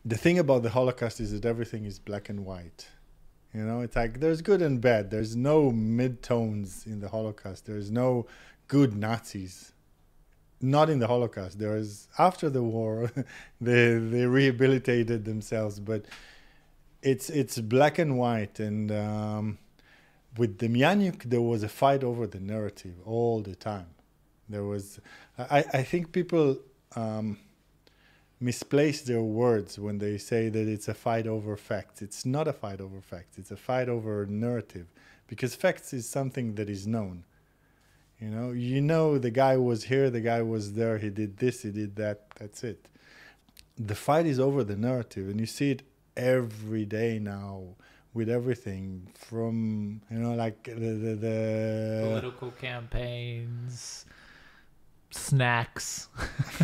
the thing about the Holocaust is that everything is black and white. You know, it's like there's good and bad. There's no mid-tones in the Holocaust. There's no good Nazis. Not in the Holocaust. There is, after the war, they rehabilitated themselves, but it's black and white. And with Demjanjuk, there was a fight over the narrative all the time. There was, I think people misplace their words when they say that it's a fight over facts. It's not a fight over facts. It's a fight over narrative, because facts is something that is known. You know the guy was here, the guy was there, he did this, he did that, that's it. The fight is over the narrative, and you see it every day now with everything from, like the political campaigns, snacks.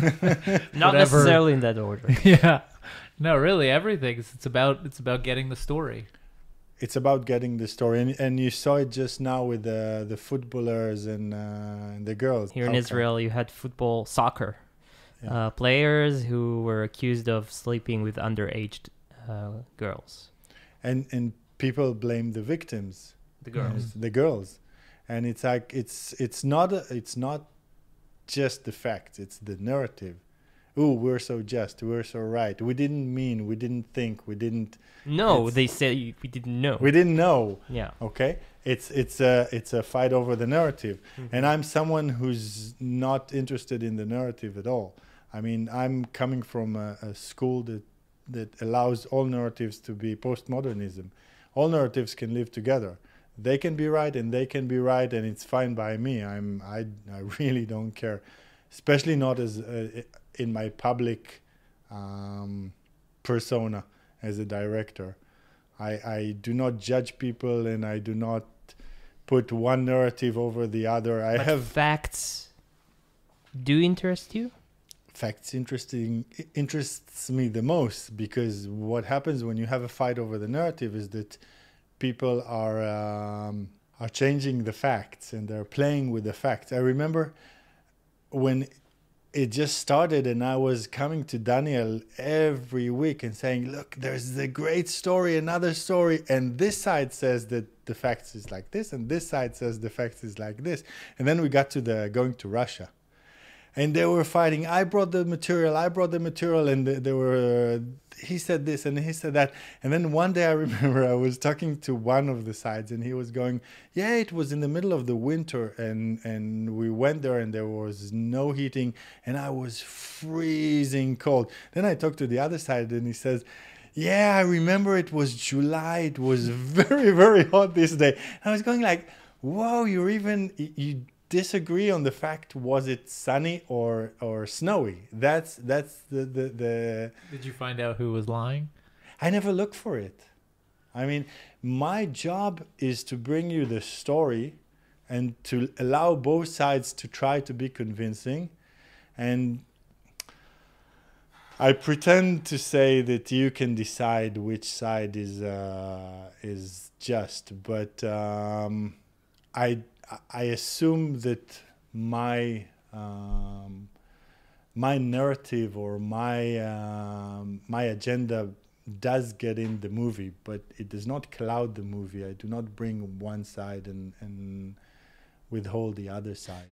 Not Whatever. necessarily in that order. Yeah. No, really, everything. It's about getting the story. It's about getting the story, and you saw it just now with the footballers and the girls. Here in Israel, you had soccer players who were accused of sleeping with underage girls. And people blame the victims, the girls. The girls, and it's like it's not just the facts; it's the narrative. Oh, we're so just, we're so right. We didn't mean, we didn't think, we didn't. No, they said we didn't know. We didn't know. Yeah. Okay. It's a fight over the narrative, and I'm someone who's not interested in the narrative at all. I mean, I'm coming from a school that allows all narratives to be postmodernism. All narratives can live together. They can be right and they can be right, and it's fine by me. I really don't care, especially not as in my public persona as a director. I do not judge people, and I do not put one narrative over the other. But facts do interest you? Facts interests me the most, because what happens when you have a fight over the narrative is that people are changing the facts, and they're playing with the facts. I remember when it just started, and I was coming to Daniel every week and saying, look, there's a great story, another story, and this side says that the facts is like this, and this side says the facts is like this. And then we got to going to Russia. And they were fighting. I brought the material, and they were, he said this and he said that. And then one day I remember I was talking to one of the sides, and he was going, yeah, it was in the middle of the winter, and we went there and there was no heating, and I was freezing cold. Then I talked to the other side, and he says, yeah, I remember it was July. It was very, very hot this day. And I was going like, whoa, you disagree on the fact, was it sunny or snowy? That's the Did you find out who was lying? I never looked for it. I mean, my job is to bring you the story and to allow both sides to try to be convincing. And I pretend to say that you can decide which side is just, but I assume that my narrative or my agenda does get in the movie, but it does not cloud the movie. I do not bring one side and withhold the other side.